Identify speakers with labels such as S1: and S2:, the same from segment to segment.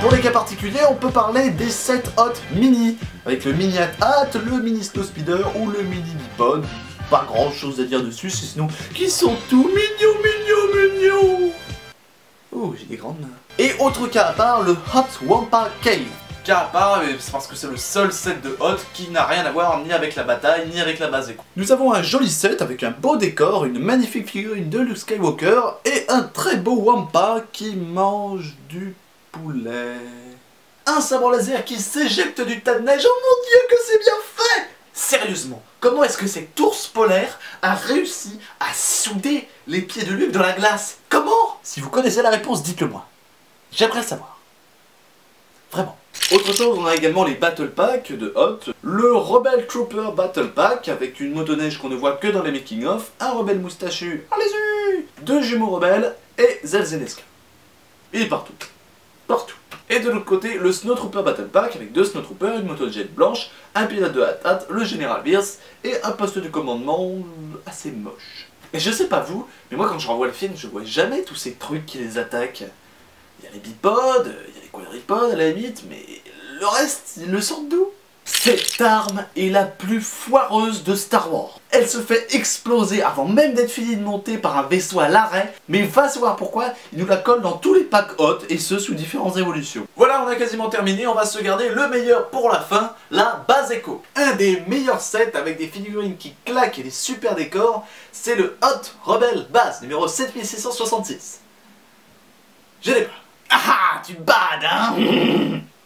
S1: Pour les cas particuliers, on peut parler des sets Hot Mini, avec le Mini Hat, le Mini Snowspeeder ou le Mini Bipod. Pas grand chose à dire dessus, sinon qu'ils sont tout mignons. Oh, j'ai des grandes mains. Et autre cas à part, le Hot Wampa Cave. Cas à part, c'est parce que c'est le seul set de Hot qui n'a rien à voir ni avec la bataille, ni avec la base éco. Nous avons un joli set avec un beau décor, une magnifique figurine de Luke Skywalker et un très beau Wampa qui mange du poulet. Un sabre laser qui s'éjecte du tas de neige, oh mon dieu que c'est bien fait! Sérieusement, comment est-ce que cet ours polaire a réussi à souder les pieds de Luke dans la glace? Comment? Si vous connaissez la réponse, dites-le moi. J'aimerais savoir. Vraiment. Autre chose, on a également les Battle Pack de Hot, le Rebel Trooper Battle Pack avec une motoneige qu'on ne voit que dans les making-of, un rebelle moustachu, allez-y, deux jumeaux rebelles et Zelzeneska. Il est partout. Partout. Et de l'autre côté, le Snowtrooper Battle Pack avec deux Snowtroopers, une motojet blanche, un pilote de Hat-Hat, le général Pierce et un poste de commandement assez moche. Et je sais pas vous, mais moi quand je revois le film, je vois jamais tous ces trucs qui les attaquent. Il y a les bipodes, il y a les quadripodes à la limite, mais le reste, ils le sortent d'où? Cette arme est la plus foireuse de Star Wars. Elle se fait exploser avant même d'être finie de monter par un vaisseau à l'arrêt, mais va savoir pourquoi, il nous la colle dans tous les packs Hot, et ce sous différentes évolutions. Voilà, on a quasiment terminé, on va se garder le meilleur pour la fin, la base éco. Un des meilleurs sets avec des figurines qui claquent et des super décors, c'est le Hot Rebel Base, numéro 7666. Je l'ai pas. Ah, tu bades, hein?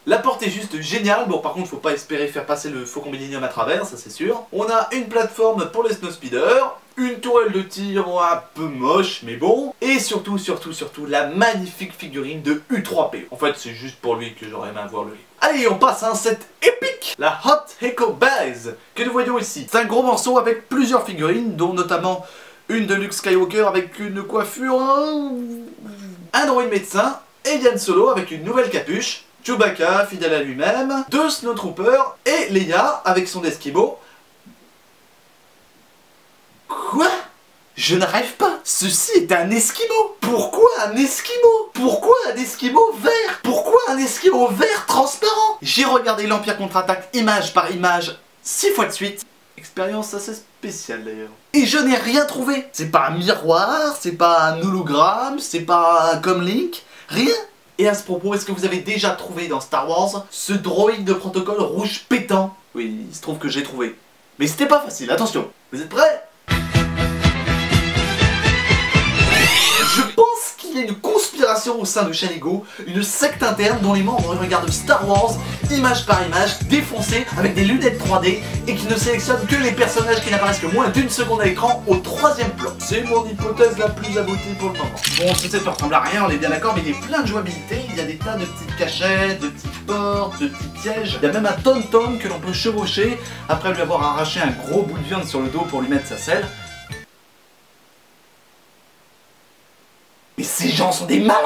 S1: La porte est juste géniale, bon par contre faut pas espérer faire passer le Faucon Millenium à travers, ça c'est sûr. On a une plateforme pour les Snowspeeder, une tourelle de tir un peu moche mais bon, et surtout la magnifique figurine de U3P. En fait c'est juste pour lui que j'aurais aimé avoir le livre. Allez, on passe à un set épique, la Hot Echo Base, que nous voyons ici. C'est un gros morceau avec plusieurs figurines, dont notamment une de Luke Skywalker avec une coiffure, un droïde médecin, et Yann Solo avec une nouvelle capuche, Chewbacca fidèle à lui-même, deux Snowtroopers et Leia avec son Eskimo. Quoi? Je ne rêve pas. Ceci est un Eskimo. Pourquoi un Eskimo? Pourquoi un Eskimo vert? Pourquoi un Eskimo vert transparent? J'ai regardé l'Empire contre-attaque image par image 6 fois de suite. Expérience assez spéciale d'ailleurs. Et je n'ai rien trouvé. C'est pas un miroir, c'est pas un hologramme, c'est pas un comlink, rien. Et à ce propos, est-ce que vous avez déjà trouvé dans Star Wars ce droïde de protocole rouge pétant? Oui, il se trouve que j'ai trouvé. Mais c'était pas facile, attention. Vous êtes prêts? Je pense qu'il y a une conspiration au sein de Shanigo, une secte interne dont les membres regardent Star Wars, image par image, défoncés avec des lunettes 3D et qui ne sélectionnent que les personnages qui n'apparaissent que moins d'une seconde à l'écran au 3e plan. C'est mon hypothèse la plus aboutie pour le moment. Bon, ce set ne ressemble à rien, on est bien d'accord, mais il y a plein de jouabilité, il y a des tas de petites cachettes, de petites portes, de petits pièges, il y a même un Tauntaun que l'on peut chevaucher après lui avoir arraché un gros bout de viande sur le dos pour lui mettre sa selle. Mais ces gens sont des malades!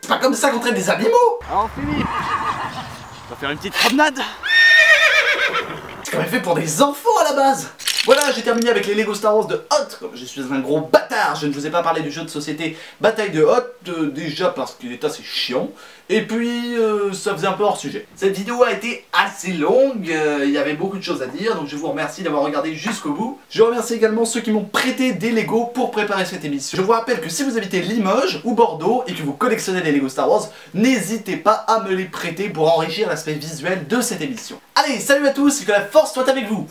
S1: C'est pas comme ça qu'on traite des animaux!
S2: Alors Philippe, on va faire une petite promenade.
S1: C'est quand même fait pour des enfants à la base! Voilà, j'ai terminé avec les Lego Star Wars de Hot. Comme je suis un gros bâtard, je ne vous ai pas parlé du jeu de société Bataille de Hot, déjà parce qu'il est assez chiant, et puis ça faisait un peu hors sujet. Cette vidéo a été assez longue, il y avait beaucoup de choses à dire, donc je vous remercie d'avoir regardé jusqu'au bout. Je remercie également ceux qui m'ont prêté des Lego pour préparer cette émission. Je vous rappelle que si vous habitez Limoges ou Bordeaux et que vous collectionnez les Lego Star Wars, n'hésitez pas à me les prêter pour enrichir l'aspect visuel de cette émission. Allez, salut à tous et que la force soit avec vous!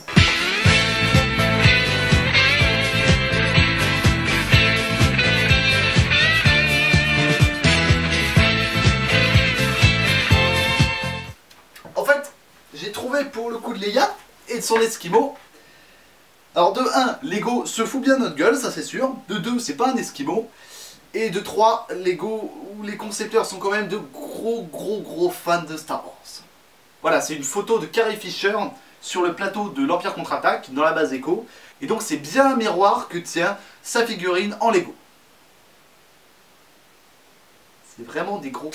S1: J'ai trouvé pour le coup de Leia et de son Eskimo. Alors de 1, Lego se fout bien de notre gueule, ça c'est sûr. De 2, c'est pas un Eskimo. Et de 3, Lego, où les concepteurs sont quand même de gros fans de Star Wars. Voilà, c'est une photo de Carrie Fisher sur le plateau de l'Empire contre-attaque, dans la base Echo. Et donc c'est bien un miroir que tient sa figurine en Lego. C'est vraiment des gros